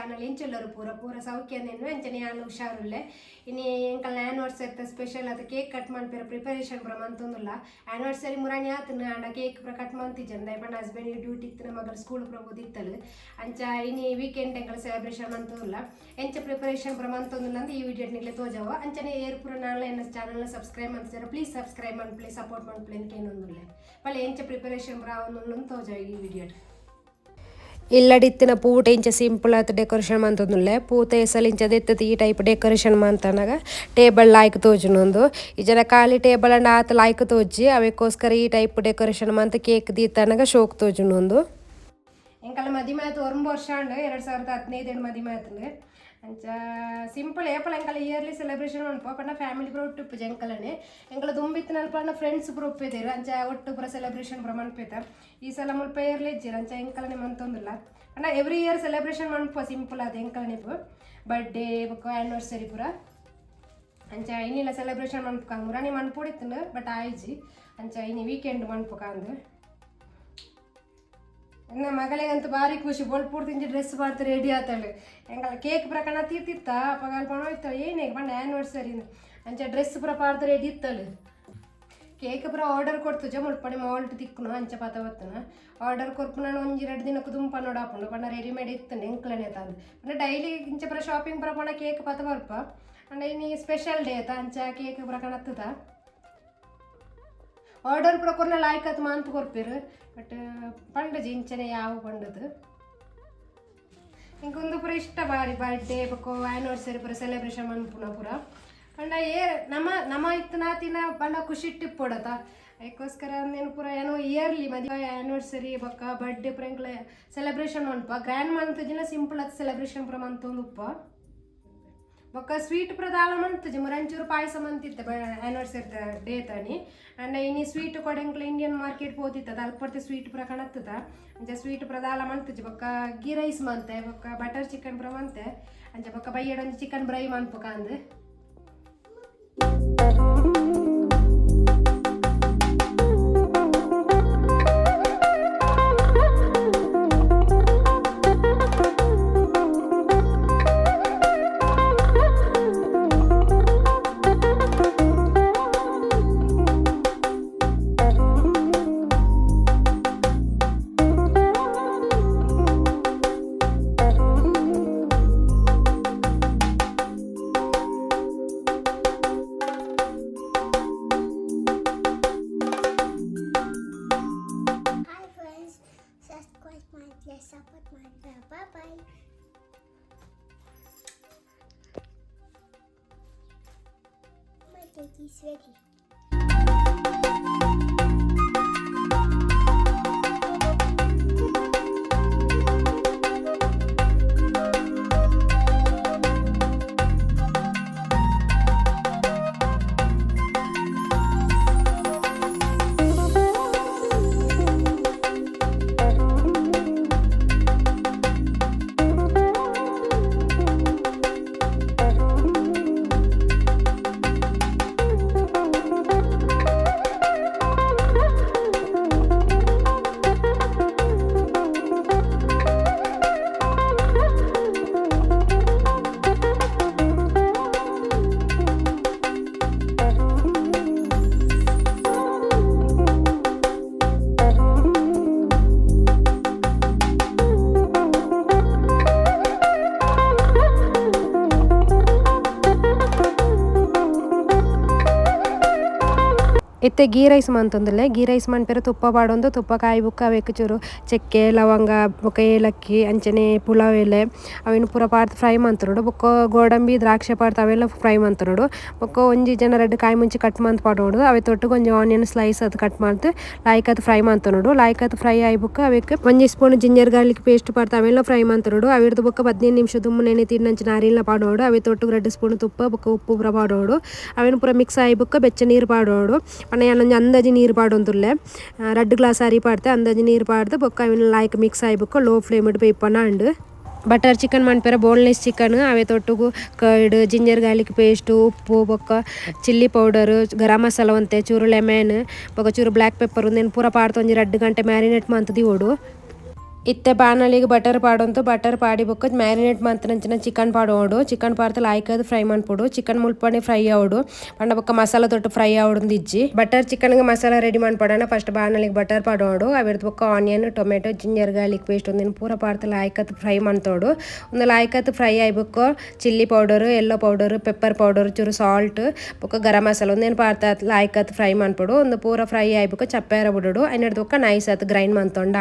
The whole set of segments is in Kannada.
ಚಾನಲ್ ಎಂಚೆಲ್ಲರು ಪೂರ ಸೌಖ್ಯನೇನು ಎಂಚನೆ ಯಾನು ಹುಷಾರುಲ್ಲೆ ಇನ್ನು ಎಂಕಲ್ ಆ್ಯನಿವರ್ಸರಿ ಸ್ಪೆಷಲ್ ಅದು ಕೇಕ್ ಕಟ್ ಮಾಡ್ಪಿರ ಪ್ರಿಪರೇಷನ್ ಪೂರ ಮಂತೊಂದುಲ್ಲ ಆ್ಯನಿವರ್ಸರಿ ಮುರಾಣಿ ಆತನ ಆಂಡ ಕೇಕ್ ಪೂರ ಕಟ್ ಮಂತಿಜ್ಜಂದ ಪಂಡ ಹಸ್ಬೆಂಡ್ ಡ್ಯೂಟಿ ಇತ್ತಿನ ಮಗಳ ಸ್ಕೂಲ್ ಪೂರ ಓದಿತ್ತಲು ಅಂಚ ಇನ್ನು ವೀಕೆಂಡ್ ಎಂಕಲ್ ಸೆಲೆಬ್ರೇಷನ್ ಮಂತೊಂದುಲ್ಲ ಎಂಚ ಪ್ರಿಪರೇಷನ್ ಪೂರ ಮಂತೊಂದುಲ್ಲ ಅಂತ ಈ ವಿಡಿಯೋ ನಿಗ್ಲೆ ತೋಜವ ಅಂಚನೆ ಏರ್ ಪೂರ ನಾಳೆ ಎನ್ನ ಚಾನಲ್ನ ಸಬ್ಸ್ಕ್ರೈಬ್ ಮಾಡ್ತಿದ್ದಾರೆ ಪ್ಲೀಸ್ ಸಬ್ಸ್ಕ್ರೈಬ್ ಮಾಡ್ಪ್ಲೇ ಸಪೋರ್ಟ್ ಮಾಡ್ಪ್ಲೇ ಏನೊಂದುಲ್ಲೆ ಪಳ್ಳೆ ಎಂಚ ಪ್ರಿಪರೇಷನ್ ಪೂರ ಒಂದು ತೋಜವ ಈ ವಿಡಿಯೋ ಇಲ್ಲಡಿತ್ತಿನ ಪೂಟ ಇಂಚ ಸಿಂಪಲ್ ಆತ ಡೆಕೋರೇಷನ್ ಮಂತೊಂದುಲ್ಲೆ ಪೂತ ಎಸಲು ಇಂಚ ದೆತ್ತದ ಈ ಟೈಪ್ ಡೆಕೋರೇಷನ್ ಮಂತನಾಗ ಟೇಬಲ್ ಲಾಯ್ಕ್ ತೋಜುನೊಂದು ಈ ಜನ ಖಾಲಿ ಟೇಬಲ್ ಅಂಡ್ ಆತ ಲಾಯ್ಕ್ ತೋಜಿ ಅವಕ್ಕೋಸ್ಕರ ಈ ಟೈಪ್ ಡೆಕೋರೇಷನ್ ಮಂತ ಕೇಕ್ ದೀತನಾಗ ಶೋಕ್ ತೋಜುನೊಂದು ಎಂಕಲ್ಲ ಮದಿಮೆ ಆಯ್ತು 1 ವರ್ಷ ಅಂಡ್ 2015 ಮದಿಮೆ ಆಯ್ತು ಅಂಚ ಸಿಂಪಲ್ ಏಪಲ್ ಎಂಕಲ್ಲ ಇಯರ್ಲಿ ಸೆಲೆಬ್ರೇಷನ್ ಅನ್ಪ ಪಂಡ ಫ್ಯಾಮಿಲಿ ಪೂರ ಒಟ್ಟು ಉಪ್ಪು ಎಂಕಲನೆ ಎಂಕಲ್ಲ ದುಂಬಿತ್ತಿನ ಪಂಡ ಫ್ರೆಂಡ್ಸ್ ಪೂರ ಒಪ್ಪಿದ್ದೀರು ಅಂಚ ಒಟ್ಟು ಪೂರ ಸೆಲೆಬ್ರೇಷನ್ ಪೂರ ಮನ್ಪೇತ ಈ ಸಲ ಮುಲ್ಪ ಇಯರ್ಲಿ ಇಜ್ಜಿರ ಅಂಚ ಎಂಕಲನೆ ಮಂತೊಂದಿಲ್ಲ ಪಂಡ ಎವ್ರಿ ಇಯರ್ ಸೆಲೆಬ್ರೇಷನ್ ಮನ್ಪ ಸಿಂಪಲ್ ಅದು ಎಂಕಲನೆ ಬರ್ಡೇ ಬೊಕ್ಕ ಆ್ಯನಿವರ್ಸರಿ ಪೂರ ಅಂಚ ಇನ್ನಿಲ್ಲ ಸೆಲೆಬ್ರೇಷನ್ ಮನ್ಪಕ ಮುರಾಣಿ ಮನ್ಪೊಡಿತ್ತು ಬಟ್ ಆಯ್ಜಿ ಅಂಚ ಇನ್ನು ವೀಕೆಂಡ್ ಮನ್ಪಕ ಅಂದು ನನ್ನ ಮಗಳಿಗಂತೂ ಭಾರಿ ಖುಷಿ ಬೋಲ್ಪೂರ್ ತಿಂಜಿ ಡ್ರೆಸ್ ಮಾಡ್ತಾ ರೆಡಿ ಆತಾಳೆ ಹೆಂಗಲ್ಲ ಕೇಕ್ ಪ್ರಕರಣ ತೀರ್ತಿತ್ತ ಪಗಾಲ್ ಪಣೋಯ್ತಾಳೆ ಏನೇ ಬಂಡ ಆ್ಯನಿವರ್ಸರಿ ಅಂಚೆ ಡ್ರೆಸ್ ಪೂರ ಪಾಡ್ತಾ ರೆಡಿ ಇತ್ತಾಳೆ ಕೇಕ್ ಪೂರ ಆರ್ಡರ್ ಕೊಡ್ತು ಮುಳ್ಪಣಿ ಮಾಲ್ಟ್ ತಿಕ್ಕನು ಅಂಚೆ ಪಾತ ಬತ್ತನ ಆರ್ಡರ್ ಕೊರ್ಪು ನಾನು 1-2 ದಿನಕ್ಕೆ ದುಂಪ ನೋಡಾಪುಂಡು ಪಂಡ ರೆಡಿಮೇಡ್ ಇತ್ತು ಎಂಕ್ಲನೆ ತಂದು ಪಂಡ ಡೈಲಿ ಇಂಚೆ ಪೂರ ಶಾಪಿಂಗ್ ಪೂರ ಪಣ ಕೇಕ್ ಪಾತ ಬರ್ಪ ಅಂಡ ಇನ್ನು ಸ್ಪೆಷಲ್ ಡೇ ಆಯ್ತಾ ಅಂಚೆ ಕೇಕ್ ಪೂರ ಕಣತ್ತದ ಆರ್ಡರ್ ಪೂರ ಕೊರ್ನ ಲಾಯ್ಕತ್ ಮಾಂತು ಕೊರ್ಪಿರು ಬಟ್ ಪಂಡಜಿ ಇಂಚನೆ ಯಾವ ಪಂಡದು ಇಂಕೊಂದು ಪೂರ ಇಷ್ಟ ಬಾರಿ ಬರ್ಡೇ ಬೊಕ್ಕ ಆ್ಯನಿವರ್ಸರಿ ಪೂರ ಸೆಲೆಬ್ರೇಷನ್ ಮನ್ಪುನ ಪೂರ ಪಂಡ ನಮ್ಮ ಇತ್ತು ನಾತಿನ ಬಣ್ಣ ಖುಷಿ ಇಟ್ಟಿಪ್ಪೊಡತ ಅದಕ್ಕೋಸ್ಕರ ಅಂದೇನು ಪೂರ ಏನೋ ಇಯರ್ಲಿ ಮದುವೆ ಆ್ಯನಿವರ್ಸರಿ ಬೊಕ್ಕ ಬರ್ಡೇ ಪೂರ ಎಂಕ್ಲ ಸೆಲೆಬ್ರೇಷನ್ ಮನ್ಪ ಗ್ರ್ಯಾಂಡ್ ಮಂತಜಿನ ಸಿಂಪಲ್ ಅದು ಸೆಲೆಬ್ರೇಷನ್ ಪೂರ ಮಂತೊಂದು ಉಪ್ಪ ಬೊಕ್ಕ ಸ್ವೀಟ್ ಪೂರ ದಾಲ ಮಂತಜಿ ಮುರಂಚೂರು ಪಾಯಸ ಮಂತಿತ್ತೆ ಆ್ಯನಿವರ್ಸರಿ ಡೇ ತಾನಿ ಅಂಡ್ ಇನ್ನು ಸ್ವೀಟ್ ಕೊಡೆಂಕ್ಲ ಇಂಡಿಯನ್ ಮಾರ್ಕೆಟ್ ಹೋತಿತ್ತದ ಅಲ್ಪರ್ತಿ ಸ್ವೀಟ್ ಪೂರ ಕಣತ್ತದ ಅಂಚೆ ಸ್ವೀಟ್ ಪೂರ ದಾಲ ಮಂತಜಿ ಬೊಕ್ಕ ಗೀ ರೈಸ್ ಮಂತೆ ಬೊಕ್ಕ ಬಟರ್ ಚಿಕನ್ ಪೂರ ಮಂತೆ ಅಂಚೆ ಬೊಕ್ಕ ಬೈಯಡೊಂದು ಚಿಕನ್ ಬ್ರೈ ಮನ್ಪಕ ಅಂದು Support my girl. Bye bye. My cake is ready. ಇತ್ತೆ ಗೀ ರೈಸ್ ಮಂತೊಂದುಲ್ಲೆ ಗೀ ರೈಸ್ ಮನ್ಪೆರ ತುಪ್ಪ ಪಾಡೊಂದು ತುಪ್ಪ ಕಾಯಿ ಬುಕ್ಕ ಅವಕ್ಕೆ ಚೂರು ಚಕ್ಕೆ ಲವಂಗ ಬೊಕ್ಕ ಏಲಕ್ಕಿ ಅಂಚನೆ ಪುಲಾವ್ ಎಲೆ ಅವೇನು ಪೂರ ಪಾಡ್ದು ಫ್ರೈ ಮಂತನೋಡು ಬೊಕ್ಕ ಗೋಡಂಬಿ ದ್ರಾಕ್ಷಿ ಪಾಡ್ದು ಅವೆಲ್ಲ ಫ್ರೈ ಮಂತನೋಡು ಬೊಕ್ಕ ಒಂಜಿ ಜನ 2 ಕಾಯಿ ಮುಂಚಿ ಕಟ್ ಮಂತ್ ಪಾಡೋಡು ಅವೆ ತೊಟ್ಟು ಒಂಜಿ ಆನಿಯನ್ ಸ್ಲೈಸ್ ಅದು ಕಟ್ ಮಾಡ್ತು ಲಾಯ್ಕ್ ಅದು ಫ್ರೈ ಮಂತನೋಡು ಲಾಯ್ಕ್ ಅದು ಫ್ರೈ ಆಯ್ ಬುಕ್ಕ ಅವಕ್ಕೆ ಒಂಜಿ ಸ್ಪೂನ್ ಜಿಂಜರ್ ಗಾರ್ಲಿಕ್ ಪೇಸ್ಟ್ ಪಾಡ್ದು ಅವೆಲ್ಲ ಫ್ರೈ ಮಂತನೋಡು ಅವಿಡ್ದು ಬೊಕ್ಕ 15 ನಿಮಿಷ ದುಮ್ಮು ನೆನೆ ತಿನ್ನಂಚ ನಾರಿಲ್ಲ ಪಾಡೋಡು ಅವೆ ತೊಟ್ಟು 2 ಸ್ಪೂನ್ ತುಪ್ಪ ಬೊಕ್ಕ ಉಪ್ಪು ಪೂರ ಪಾಡೋಡು ಅವೇನು ಪೂರ ಮಿಕ್ಸ್ ಆಯ್ ಬುಕ್ಕ ಬೆಚ್ಚ ನೀರು ಪಾಡೋಡು ಪಣ್ಣ ಅಂದಾಜಿ ನೀರು ಪಾಡೊಂದುಲ್ಲೆ 2 ಗ್ಲಾಸ್ ಅರಿ ಪಾಡ್ತೆ ಅಂದಾಜಿ ನೀರು ಪಾಡ್ದು ಬೊಕ್ಕ ಅವಿನ ಲಾಯ್ಕ್ ಮಿಕ್ಸ್ ಆಯ್ ಬುಕ್ಕ ಲೋ ಫ್ಲೇಮ್ ಇಟ್ಟು ಬೇಯ್ಪನ ಅಂಡ್ ಬಟರ್ ಚಿಕನ್ ಮನ್ಪೆರ ಬೋನ್ಲೆಸ್ ಚಿಕನ್ ಅವೇ ತೊಟ್ಟುಗು ಕರ್ಡ್ ಜಿಂಜರ್ ಗಾರ್ಲಿಕ್ ಪೇಸ್ಟ್ ಉಪ್ಪು ಬೊಕ್ಕ ಚಿಲ್ಲಿ ಪೌಡರ್ ಗರಂ ಮಸಾಲ ಒಂತೆ ಚೂರು ಲೆಮನ್ ಬೊಕ್ಕ ಚೂರು ಬ್ಲ್ಯಾಕ್ ಪೆಪ್ಪರ್ ಒಂದೇನು ಪೂರ ಪಾಡ್ದು ಒಂಜಿ 2 ಗಂಟೆ ಮ್ಯಾರಿನೇಟ್ ಮಂತದಿ ಓಡು ಇತ್ತೆ ಬಾಣಲಿಗೆ ಬಟರ್ ಪಾಡೊಂತು ಬಟರ್ ಪಾಡಿ ಬೊಕ್ಕ ಮ್ಯಾರಿನೇಟ್ ಮಂತನಂಚಿನ ಚಿಕನ್ ಪಾಡೋಡು ಚಿಕನ್ ಪಾಡ್ತ ಲಾಯ್ಕದು ಫ್ರೈ ಮಾಡ್ಪೊಡು ಚಿಕನ್ ಮುಲ್ಪಣಿ ಫ್ರೈ ಆವಡು ಪಂಡ ಬೊಕ್ಕ ಮಸಾಲ ತೊಟ್ಟು ಫ್ರೈ ಆವಡು ಇಜ್ಜಿ ಬಟರ್ ಚಿಕನ್ಗೆ ಮಸಾಲ ರೆಡಿ ಮಾಡ್ಪಡೋಣ ಫಸ್ಟ್ ಬಾಣಲಿಗೆ ಬಟರ್ ಪಾಡೋಡು ಅವಿರ್ದು ಬೊಕ್ಕ onion tomato ginger garlic paste ಒಂದಿನ ಪೂರ ಪಾಡ್ತ ಲಾಯ್ಕತ್ತು ಫ್ರೈ ಮಾಡ್ತೋಡು ಒಂದು ಲಾಯ್ಕತ್ತು ಫ್ರೈ ಆಯ್ಬೊಕ್ಕ chilli powder yellow powder pepper powder ಚೂರು ಸಾಲ್ಟ್ ಬೊಕ್ಕ ಗರಂ ಮಸಾಲ ಒಂದೇನು ಪಾಡ್ತ ಲಾಯ್ಕತ್ತು ಫ್ರೈ ಮಾಡ್ಪೊಡು ಒಂದು ಪೂರ ಫ್ರೈ ಆಯ್ಬೊಕ್ಕ ಚಪ್ಪೇರ ಬಿಡೋಡು ಐನಡ್ದು ಬೊಕ್ಕ ನೈಸ್ ಆತು ಗ್ರೈಂಡ್ ಮಾಡ್ತೊಂಡ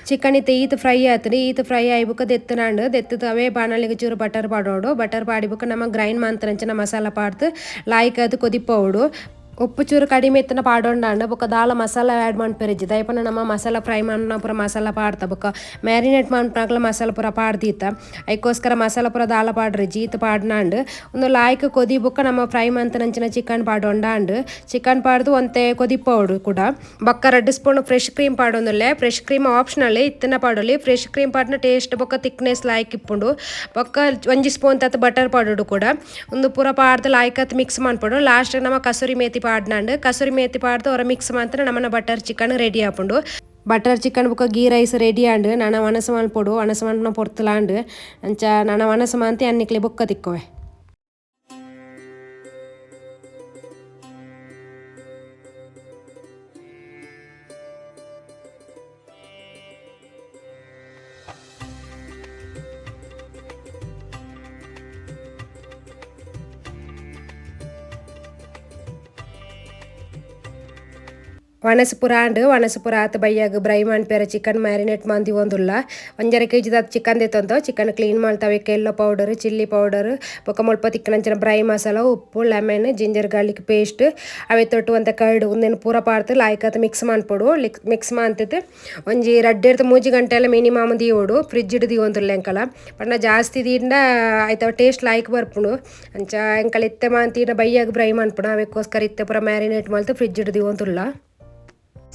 ಚಿಕನ್ ಈತ ಫ್ರೈ ಆತ್ರಿ ಈತ ಫ್ರೈ ಆಯ್ಬುಕ್ಕ ದೆತ್ತನಾಂಡು ದೆತ್ತದ ಅವೇ ಬಾಣಲಿಗೆ ಚೂರು ಬಟರ್ ಪಾಡೋಡು ಬಟರ್ ಪಾಡಿಬುಕ್ಕ ನಮ್ಮ ಗ್ರೈಂಡ್ ಮಂತನಂಚಿನ ಮಸಾಲ ಪಾಡ್ದು ಲಾಯ್ಕ್ ಅದು ಕೊದಿಪ್ಪೋಡು ಉಪ್ಪು ಚೂರು ಕಡಿಮೆ ಎತ್ತನ ಪಾಡೋಂಡಾಂಡು ಬೊಕ್ಕ ದಾಲ ಮಸಾಲ ಆ್ಯಡ್ ಮಾಡ್ಪೆರಿಜ್ಜಿ ದಯಪನ ನಮ್ಮ ಮಸಾಲ ಫ್ರೈ ಮಾಡ್ನ ಪೂರ ಮಸಾಲ ಪಾಡ್ತಾ ಬೊಕ್ಕ ಮ್ಯಾರಿನೇಟ್ ಮಾಡ್ನಾಗ್ಲ ಮಸಾಲ ಪೂರ ಪಾಡ್ದೀತ ಅದಕ್ಕೋಸ್ಕರ ಮಸಾಲ ಪೂರ ದಾಲ ಪಾಡ್ರಿಜ್ಜಿ ಈತ ಪಾಡ್ನಾಂಡು ಒಂದು ಲಾಯ್ಕ್ ಕೊದಿ ಬೊಕ್ಕ ನಮ್ಮ ಫ್ರೈ ಮಂತನಂಚಿನ ಚಿಕನ್ ಪಾಡೋಂಡಾಂಡು ಚಿಕನ್ ಪಾಡ್ದು ಒಂತೆ ಕೊದಿಪ್ಪೋಡು ಕೂಡ ಬೊಕ್ಕ 2 ಸ್ಪೂನ್ ಫ್ರೆಶ್ ಕ್ರೀಮ್ ಪಾಡೊಂದುಲ್ಲೆ ಫ್ರೆಶ್ ಕ್ರೀಮ್ ಆಪ್ಷನಲ್ ಇತ್ತನ ಪಾಡೊಲಿ ಫ್ರೆಶ್ ಕ್ರೀಮ್ ಪಾಡ್ನ ಟೇಸ್ಟ್ ಬೊಕ್ಕ ತಿಕ್ನೆಸ್ ಲಾಯ್ಕ್ ಇಪ್ಪುಂಡು ಬೊಕ್ಕ 1 ಸ್ಪೂನ್ ತತ್ ಬಟರ್ ಪಾಡೋಡು ಕೂಡ ಒಂದು ಪೂರ ಪಾಡ್ದು ಲಾಯ್ಕ್ ಅತ್ ಮಿಕ್ಸ್ ಮಾಡ್ಪೊಡು ಲಾಸ್ಟ್ ನಮ್ಮ ಕಸೂರಿ ಮೇಥಿ ಪಾಡ್ನಾಂಡು ಕಸೂರಿ ಮೇಥಿ ಪಾಡ್ದು ಅವರ ಮಿಕ್ಸ್ ಮಾತ್ರ ನಮ್ಮನ್ನ ಬಟರ್ ಚಿಕನ್ ರೆಡಿ ಆಪುಂಡು ಬಟರ್ ಚಿಕನ್ ಬೊಕ್ಕ ಗೀ ರೈಸ್ ರೆಡಿ ಆಂಡು ನಾನು ವನಸ ಮಲ್ಪೊಡು ವನಸ ಮಲ್ಪನ ಪೊರ್ತಲಾಂಡು ಅಂಚ ನಾನು ವನಸ ಮಾಂತಿ ಅನ್ನಿಕ್ಲೆ ಬೊಕ್ಕ ತಿಕ್ಕೋವೆ ವನಸಪುರ ಆತ ಬೈಯಾಗ ಬ್ರೈ ಮಾಡ್ಪೇರ ಚಿಕನ್ ಮ್ಯಾರಿನೇಟ್ ಮಂದಿ ಒಂದುಲ್ಲ 1.5 kg ಚಿಕನ್ ದೆತ್ತೊಂದು ಚಿಕನ್ ಕ್ಲೀನ್ ಮಾಡ್ತಾವೆ ಎಲ್ಲೋ ಪೌಡರ್ ಚಿಲ್ಲಿ ಪೌಡರ್ ಬೊಕ್ಕ ಮುಲ್ಪ ತಿಕ್ಕನಂಚಿನ ಬ್ರೈ ಮಸಾಲ ಉಪ್ಪು ಲೆಮನ್ ಜಿಂಜರ್ ಗಾರ್ಲಿಕ್ ಪೇಸ್ಟ್ ಅವೇ ತೊಟ್ಟು ಒಂತ ಕರ್ಡು ಒಂದೇನು ಪೂರ ಪಾಡ್ತು ಲಾಯ್ಕತ್ತು ಮಿಕ್ಸ್ ಮಾಡ್ಪೊಡು ಮಿಕ್ಸ್ ಮಾಡ್ತಿತ್ತು ಒಂಜಿ 2-3 ಗಂಟೆ ಎಲ್ಲ ಮಿನಿಮಮ್ ದೀವೋಡು ಫ್ರಿಜ್ ಇಡು ದೀವೊಂದುಲ್ಲ ಎಂಕಲ ಪಂಡ ಜಾಸ್ತಿ ದಿಂದ ಆಯ್ತವ ಟೇಸ್ಟ್ ಲಾಯ್ಕ್ ಬರ್ಪುಂಡು ಅಂಚ ಎಂಕಲ ಇತ್ತೆ ಮಾಂತಿನ ಬೈಯಾಗ ಬ್ರೈ ಮಾಡ್ಪುಡು ಅವಕ್ಕೋಸ್ಕರ ಇತ್ತೆ ಪೂರ ಮ್ಯಾರಿನೇಟ್ ಮಾಡ್ತು ಫ್ರಿಜ್ ಇಡು ದೀವೊಂದುಲ್ಲ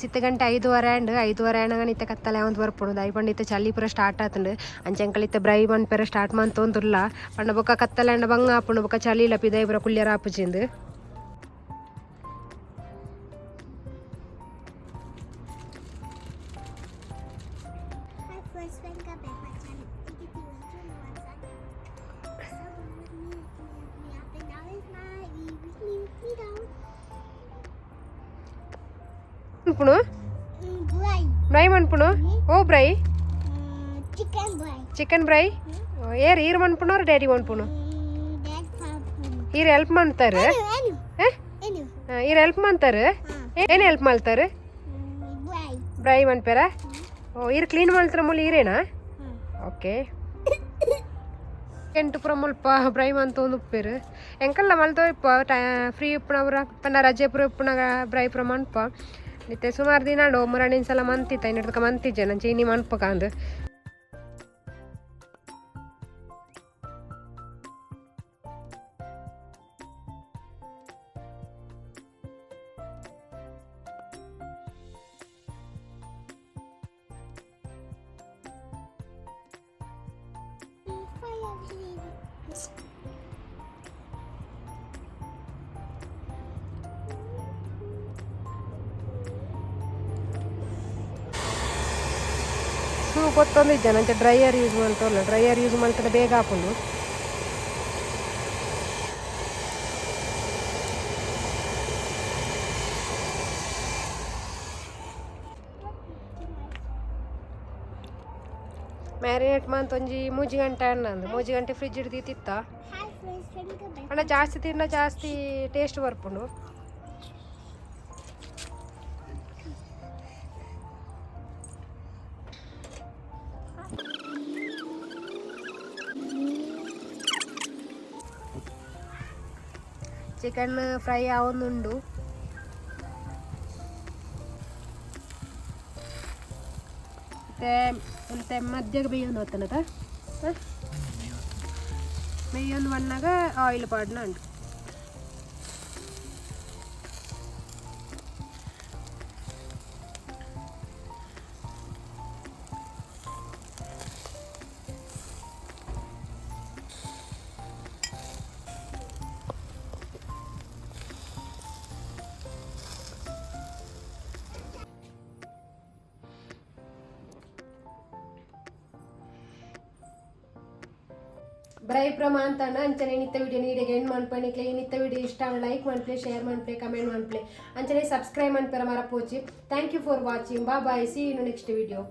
ಸಿತ್ತ ಗಂಟೆ 5:30 ಆಣಗನ ಇತ್ತೆ ಕತ್ತಲೆ ಅವಂತ ಬರ್ಪುಡು ದಯಪಂಡ ಇತ್ತೆ ಚಳಿ ಪೂರ ಸ್ಟಾರ್ಟ್ ಆತುಂಡು ಅಂಚಂಕಲ್ ಇತ್ತೆ ಬ್ರೈ ಮನ್ಪೆರ ಸ್ಟಾರ್ಟ್ ಮಂತೊಂದುಲ್ಲ ಪಂಡ ಬೊಕ್ಕ ಕತ್ತಲೆ ಅಂಡ ಬಂಗ ಆಪುಂಡು ಬೊಕ್ಕ ಚಳಿ ಲಪಿ ದೈಪುರ ಕುಲ್ಯರ ಆಪುಜಿಂದು ಅನ್ಪುಣು ಬ್ರೈ ಮನ್ಪುಣು ಓ ಬ್ರೈ ಚಿಕನ್ ಬ್ರೈ ಏರ್ ಈರ್ ಮನ್ಪುಣು ಅವ್ರ ಡ್ಯಾಡಿ ಮನ್ಪುಣು ಈರ್ ಹೆಲ್ಪ್ ಮಾಡ್ತಾರೆ ಈರ್ ಹೆಲ್ಪ್ ಮಾಡ್ತಾರೆ ಏನು ಹೆಲ್ಪ್ ಮಾಡ್ತಾರೆ ಬ್ರೈ ಮನ್ಪೇರ ಓ ಈರ್ ಕ್ಲೀನ್ ಮಾಡ್ತಾರ ಮುಲ್ ಈರೇನಾ ಓಕೆ ಎಂಟು ಪುರ ಮುಲ್ಪ ಬ್ರೈ ಮಂತ ಒಂದು ಉಪ್ಪೇರು ಎಂಕಲ್ಲ ಮಲ್ತೋ ಇಪ್ಪ ಫ್ರೀ ಉಪ್ಪುನವ್ರ ಪಂಡ ರಜೆ ಪುರ ಉಪ್ಪುನಾಗ ಬ್ರೈ ಪುರ ಮನ್ಪ ಇತ್ತೆ ಸುಮಾರು ದಿನ ಮೂರನೇ ಸಲ ಮಂತಿತ್ತ ಇನ್ನಿಡ್ದಕ ಮಂತಿದ್ದೆ ನಾನು ಚೀನಿ ಮನ್ಪಕಂದು ಗೊತ್ತೊಂದಿದ್ದೆ ನಂಚೆ ಡ್ರೈಯರ್ ಯೂಸ್ ಮಾಡ್ತಲ್ಲ ಡ್ರೈಯರ್ ಯೂಸ್ ಮಾಡ್ತಾರೆ ಬೇಗ ಹಾಕೊಂಡು ಮ್ಯಾರಿನೇಟ್ ಮಂತ್ ಒಂಜಿ 3 ಗಂಟೆ ಅನ್ನಂದು 3 ಗಂಟೆ ಫ್ರಿಜ್ ಹಿಡ್ದಿತ್ತ ಅಣ್ಣ ಜಾಸ್ತಿ ತಿನ್ನ ಜಾಸ್ತಿ ಟೇಸ್ಟ್ ಬರ್ಪುಂಡು ಚಿಕನ್ ಫ್ರೈ ಆವೊಂದುಂಡು ಮತ್ತೆ ಮಧ್ಯಗೆ ಬೇಯೊಂದು ಹೊತ್ತನದ ಬೇಯೊಂದು ಬಣ್ಣಾಗ ಆಯಿಲ್ ಪಾಡ್ನ ಉಂಟು ಬ್ರೈ ಪ್ರಮಾಂತನ ಅಂಚನೆ ನಿತ್ತ ವಿಡಿಯೋ ನೀಡಿಗೆ ಎಂಡ್ ಮನ್ಪಣಿಕ್ಲೆ ಈ ನಿತ್ತ ವಿಡಿಯೋ ಇಷ್ಟ ಲೈಕ್ ಮನ್ಪ್ಲೆ ಶೇರ್ ಮನ್ಪ್ಲೆ ಕಮೆಂಟ್ ಮನ್ಪ್ಲೆ ಅಂಚನೆ ಸಬ್ಸ್ಕ್ರೈಬ್ ಮನ್ಪೆರ ಮರಪೋಚಿ thank you for watching bye see in next video.